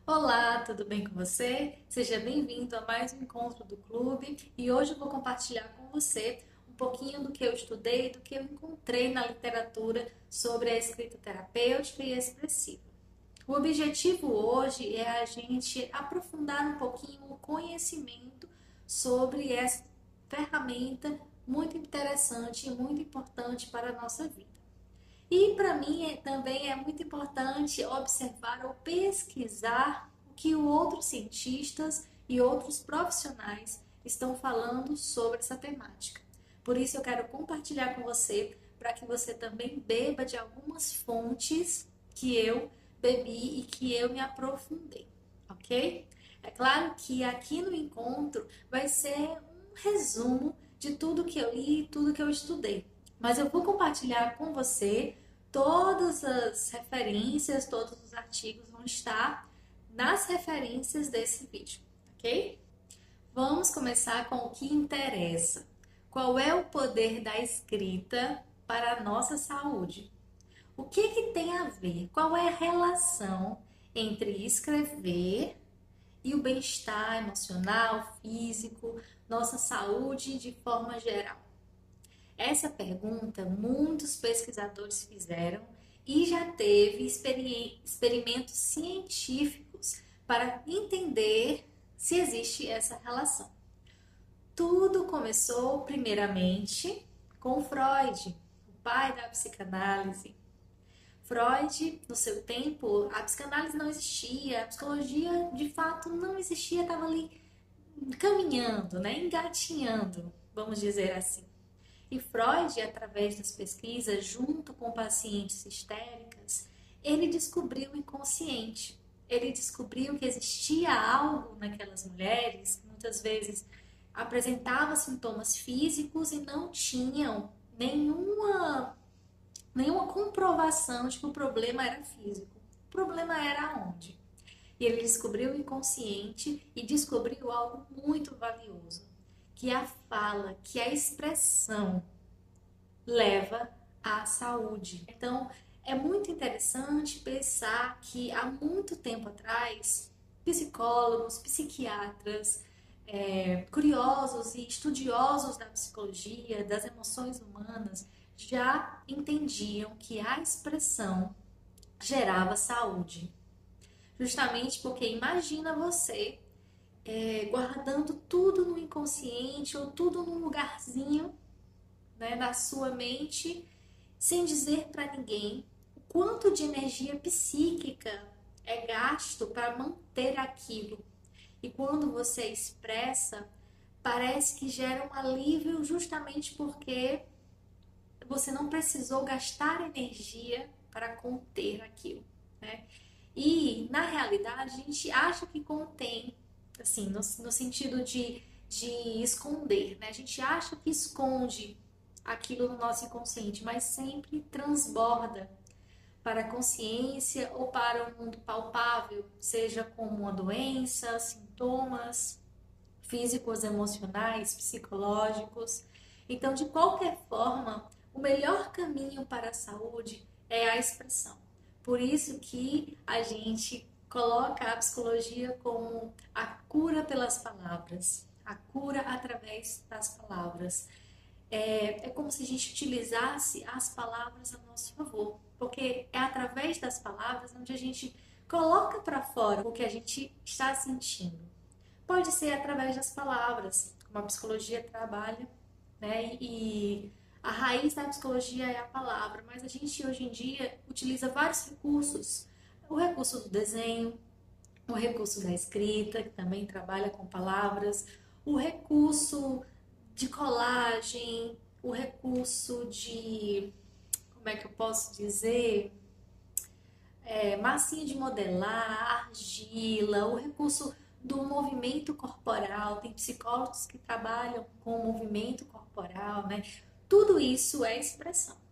Olá, tudo bem com você? Seja bem-vindo a mais um encontro do clube e hoje eu vou compartilhar com você um pouquinho do que eu estudei, do que eu encontrei na literatura sobre a escrita terapêutica e expressiva. O objetivo hoje é a gente aprofundar um pouquinho o conhecimento sobre essa ferramenta muito interessante e muito importante para a nossa vida. E para mim também é muito importante observar ou pesquisar o que outros cientistas e outros profissionais estão falando sobre essa temática. Por isso eu quero compartilhar com você para que você também beba de algumas fontes que eu bebi e que eu me aprofundei, ok? É claro que aqui no encontro vai ser um resumo de tudo que eu li e tudo que eu estudei. Mas eu vou compartilhar com você todas as referências, todos os artigos vão estar nas referências desse vídeo, ok? Vamos começar com o que interessa. Qual é o poder da escrita para a nossa saúde? O que tem a ver? Qual é a relação entre escrever e o bem-estar emocional, físico, nossa saúde de forma geral? Essa pergunta muitos pesquisadores fizeram e já teve experimentos científicos para entender se existe essa relação. Tudo começou primeiramente com Freud, o pai da psicanálise. Freud, no seu tempo, a psicanálise não existia, a psicologia de fato não existia, estava ali caminhando, né, engatinhando, vamos dizer assim. E Freud, através das pesquisas, junto com pacientes histéricas, ele descobriu o inconsciente. Ele descobriu que existia algo naquelas mulheres que muitas vezes apresentavam sintomas físicos e não tinham nenhuma comprovação de que o problema era físico. O problema era onde? E ele descobriu o inconsciente e descobriu algo muito valioso, que a fala, que a expressão leva à saúde. Então, é muito interessante pensar que há muito tempo atrás, psicólogos, psiquiatras, curiosos e estudiosos da psicologia, das emoções humanas, já entendiam que a expressão gerava saúde. Justamente porque imagina você guardando tudo no inconsciente ou tudo num lugarzinho, né, na sua mente, sem dizer para ninguém o quanto de energia psíquica é gasto para manter aquilo. E quando você expressa, parece que gera um alívio justamente porque você não precisou gastar energia para conter aquilo, né? E, na realidade, a gente acha que contém, assim, no sentido de esconder, né? A gente acha que esconde aquilo no nosso inconsciente, mas sempre transborda para a consciência ou para o mundo palpável, seja como uma doença, sintomas físicos, emocionais, psicológicos. Então, de qualquer forma, o melhor caminho para a saúde é a expressão. Por isso que a gente coloca a psicologia como a cura pelas palavras, a cura através das palavras. É como se a gente utilizasse as palavras a nosso favor, porque é através das palavras onde a gente coloca para fora o que a gente está sentindo. Pode ser através das palavras, como a psicologia trabalha, né? E a raiz da psicologia é a palavra, mas a gente hoje em dia utiliza vários recursos. O recurso do desenho, o recurso da escrita, que também trabalha com palavras, o recurso de colagem, o recurso de, como é que eu posso dizer, massinha de modelar, argila, o recurso do movimento corporal. Tem psicólogos que trabalham com o movimento corporal, né? Tudo isso é expressão.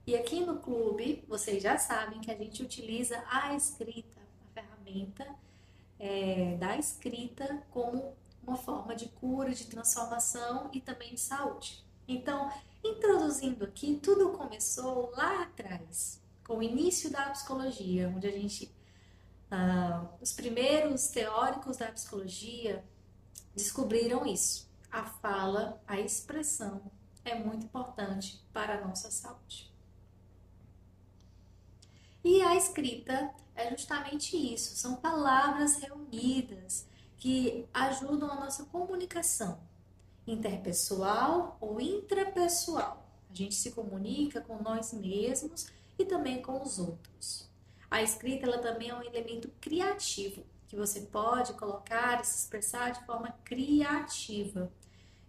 E aqui no clube, vocês já sabem que a gente utiliza a escrita, a ferramenta da escrita como uma forma de cura, de transformação e também de saúde. Então, introduzindo aqui, tudo começou lá atrás, com o início da psicologia, onde a gente Os primeiros teóricos da psicologia descobriram isso. A fala, a expressão é muito importante para a nossa saúde. E a escrita é justamente isso, são palavras reunidas que ajudam a nossa comunicação interpessoal ou intrapessoal. A gente se comunica com nós mesmos e também com os outros. A escrita ela também é um elemento criativo, que você pode colocar e se expressar de forma criativa.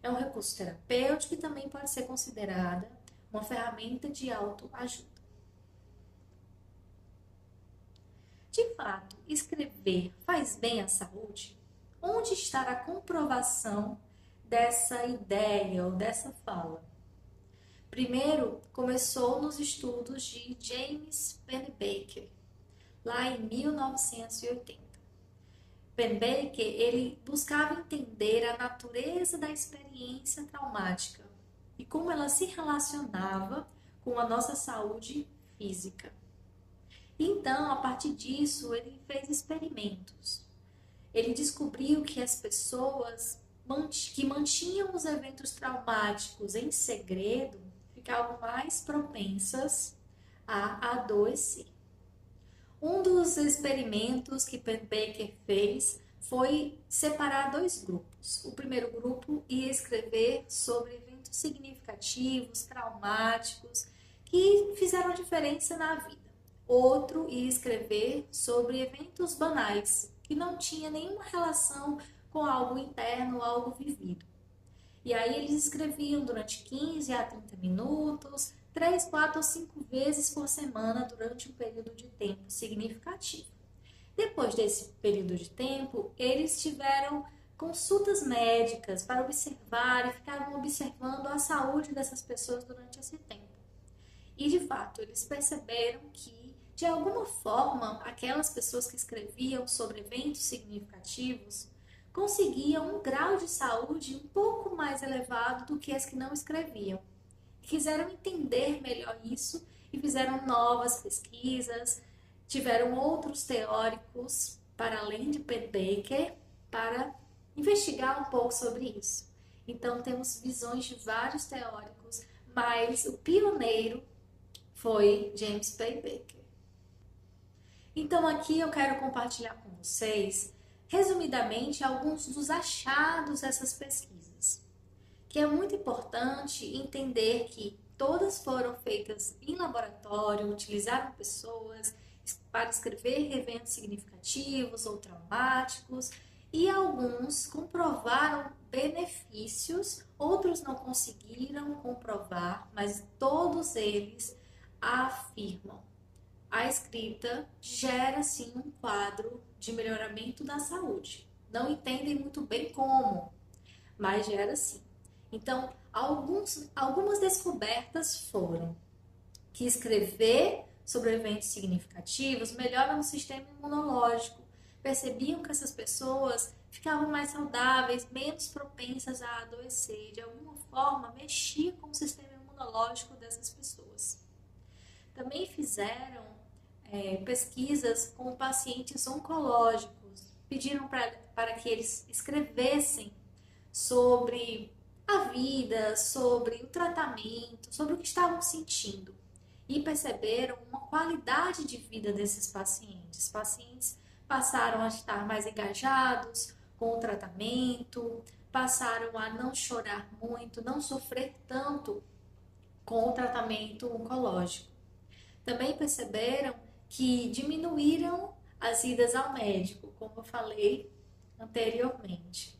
É um recurso terapêutico e também pode ser considerada uma ferramenta de autoajuda. De fato, escrever faz bem à saúde? Onde está a comprovação dessa ideia ou dessa fala? Primeiro, começou nos estudos de James Pennebaker, lá em 1980. Pennebaker, ele buscava entender a natureza da experiência traumática e como ela se relacionava com a nossa saúde física. Então, a partir disso, ele fez experimentos. Ele descobriu que as pessoas que mantinham os eventos traumáticos em segredo ficavam mais propensas a adoecer. Um dos experimentos que Pennebaker fez foi separar dois grupos. O primeiro grupo ia escrever sobre eventos significativos, traumáticos, que fizeram diferença na vida. Outro ia escrever sobre eventos banais, que não tinha nenhuma relação com algo interno, algo vivido. E aí eles escreviam durante 15 a 30 minutos, 3, 4 ou 5 vezes por semana durante um período de tempo significativo. Depois desse período de tempo, eles tiveram consultas médicas para observar e ficavam observando a saúde dessas pessoas durante esse tempo. E de fato, eles perceberam que, de alguma forma, aquelas pessoas que escreviam sobre eventos significativos conseguiam um grau de saúde um pouco mais elevado do que as que não escreviam. Quiseram entender melhor isso e fizeram novas pesquisas, tiveram outros teóricos, para além de Pennebaker, para investigar um pouco sobre isso. Então, temos visões de vários teóricos, mas o pioneiro foi James Pennebaker. Então, aqui eu quero compartilhar com vocês, resumidamente, alguns dos achados dessas pesquisas, que é muito importante entender que todas foram feitas em laboratório, utilizaram pessoas para escrever eventos significativos ou traumáticos, e alguns comprovaram benefícios, outros não conseguiram comprovar, mas todos eles afirmam: a escrita gera sim um quadro de melhoramento da saúde. Não entendem muito bem como, mas gera sim. Então, algumas descobertas foram que escrever sobre eventos significativos melhora o sistema imunológico. Percebiam que essas pessoas ficavam mais saudáveis, menos propensas a adoecer. De alguma forma, mexia com o sistema imunológico dessas pessoas. Também fizeram pesquisas com pacientes oncológicos. Pediram para que eles escrevessem sobre a vida, sobre o tratamento, sobre o que estavam sentindo. E perceberam uma qualidade de vida desses pacientes. Pacientes passaram a estar mais engajados com o tratamento, passaram a não chorar muito, não sofrer tanto com o tratamento oncológico. Também perceberam que diminuíram as idas ao médico, como eu falei anteriormente.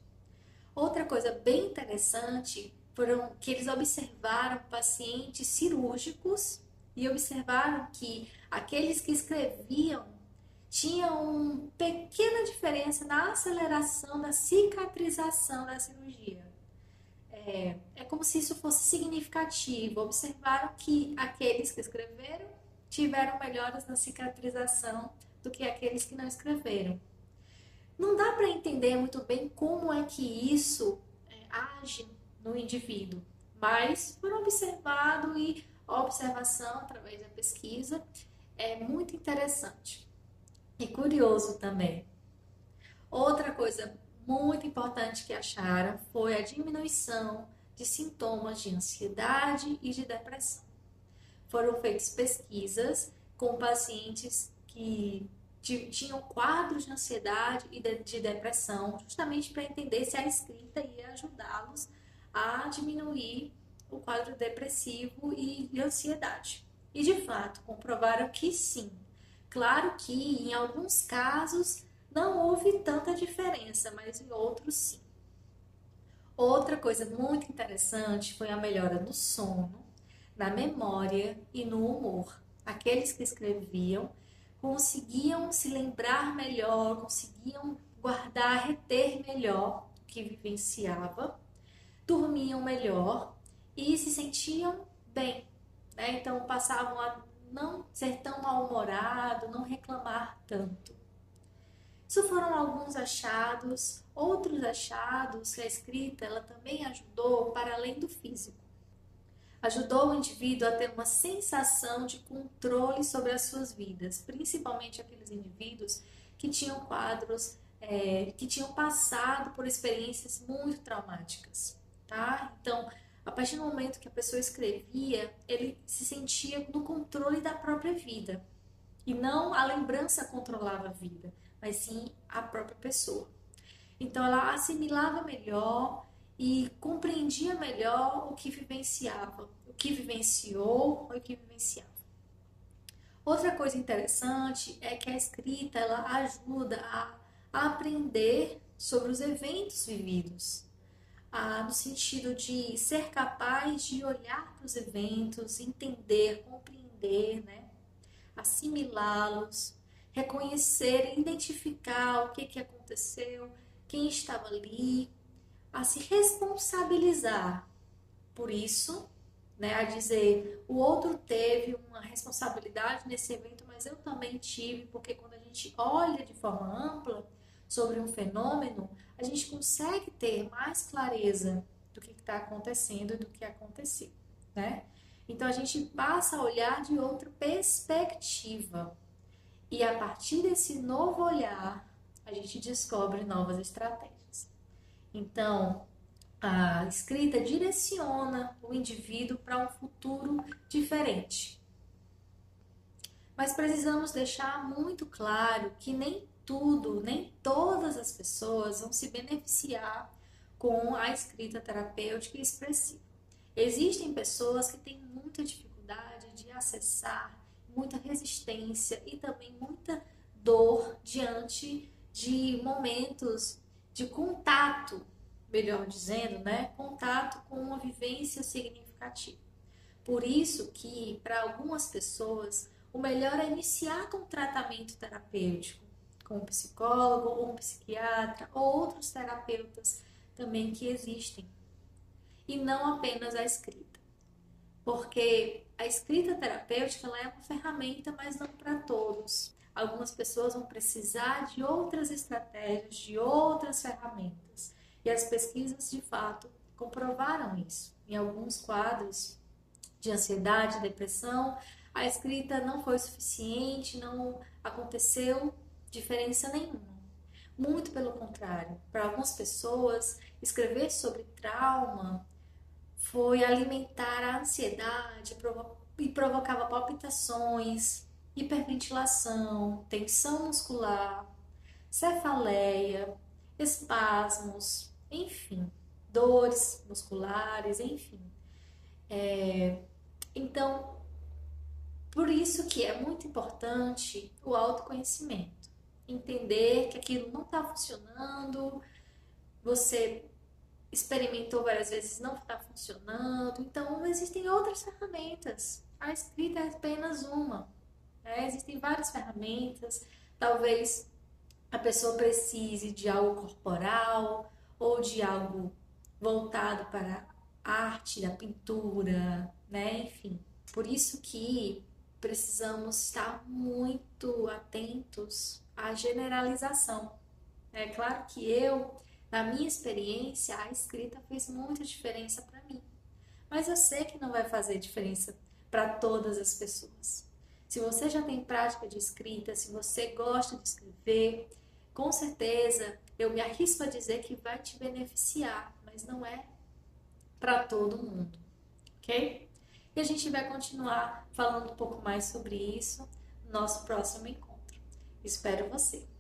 Outra coisa bem interessante foram que eles observaram pacientes cirúrgicos e observaram que aqueles que escreviam tinham uma pequena diferença na aceleração da cicatrização da cirurgia. É como se isso fosse significativo. Observaram que aqueles que escreveram tiveram melhoras na cicatrização do que aqueles que não escreveram. Não dá para entender muito bem como é que isso age no indivíduo, mas por observado e observação através da pesquisa é muito interessante. E curioso também. Outra coisa muito importante que acharam foi a diminuição de sintomas de ansiedade e de depressão. Foram feitas pesquisas com pacientes que tinham quadros de ansiedade e de depressão, justamente para entender se a escrita ia ajudá-los a diminuir o quadro depressivo e de ansiedade. E de fato, comprovaram que sim. Claro que em alguns casos não houve tanta diferença, mas em outros sim. Outra coisa muito interessante foi a melhora no sono, na memória e no humor. Aqueles que escreviam conseguiam se lembrar melhor, conseguiam guardar, reter melhor o que vivenciava, dormiam melhor e se sentiam bem, né? Então passavam a não ser tão mal-humorado, não reclamar tanto. Isso foram alguns achados, outros achados que a escrita ela também ajudou para além do físico. Ajudou o indivíduo a ter uma sensação de controle sobre as suas vidas, principalmente aqueles indivíduos que tinham quadros, que tinham passado por experiências muito traumáticas, tá? Então, a partir do momento que a pessoa escrevia, ele se sentia no controle da própria vida. E não a lembrança controlava a vida, mas sim a própria pessoa. Então ela assimilava melhor e compreendia melhor o que vivenciava, o que vivenciou ou o que vivenciava. Outra coisa interessante é que a escrita ela ajuda a aprender sobre os eventos vividos, no sentido de ser capaz de olhar para os eventos, entender, compreender, né? Assimilá-los, reconhecer, identificar o que aconteceu, quem estava ali, a se responsabilizar por isso, né? A dizer, o outro teve uma responsabilidade nesse evento, mas eu também tive, porque quando a gente olha de forma ampla sobre um fenômeno, a gente consegue ter mais clareza do que está acontecendo e do que aconteceu, né? Então a gente passa a olhar de outra perspectiva. E a partir desse novo olhar, a gente descobre novas estratégias. Então, a escrita direciona o indivíduo para um futuro diferente. Mas precisamos deixar muito claro que nem tudo, nem todas as pessoas vão se beneficiar com a escrita terapêutica e expressiva. Existem pessoas que têm muita dificuldade de acessar, muita resistência e também muita dor diante de momentos de contato, melhor dizendo, né? Contato com uma vivência significativa. Por isso que, para algumas pessoas, o melhor é iniciar com um tratamento terapêutico, com um psicólogo ou um psiquiatra ou outros terapeutas também que existem. E não apenas a escrita. Porque a escrita terapêutica ela é uma ferramenta, mas não para todos. Algumas pessoas vão precisar de outras estratégias, de outras ferramentas. E as pesquisas, de fato, comprovaram isso. Em alguns quadros de ansiedade, depressão, a escrita não foi suficiente, não aconteceu diferença nenhuma. Muito pelo contrário, para algumas pessoas, escrever sobre trauma foi alimentar a ansiedade e provocava palpitações, hiperventilação, tensão muscular, cefaleia, espasmos, enfim, dores musculares, enfim. Então, por isso que é muito importante o autoconhecimento. Entender que aquilo não está funcionando, você experimentou várias vezes, não está funcionando. Então, existem outras ferramentas. A escrita é apenas uma. Né? Existem várias ferramentas. Talvez a pessoa precise de algo corporal ou de algo voltado para a arte, da pintura, né? Enfim. Por isso que precisamos estar muito atentos à generalização. É claro que na minha experiência, a escrita fez muita diferença para mim. Mas eu sei que não vai fazer diferença para todas as pessoas. Se você já tem prática de escrita, se você gosta de escrever, com certeza eu me arrisco a dizer que vai te beneficiar, mas não é para todo mundo, ok? E a gente vai continuar falando um pouco mais sobre isso no nosso próximo encontro. Espero você!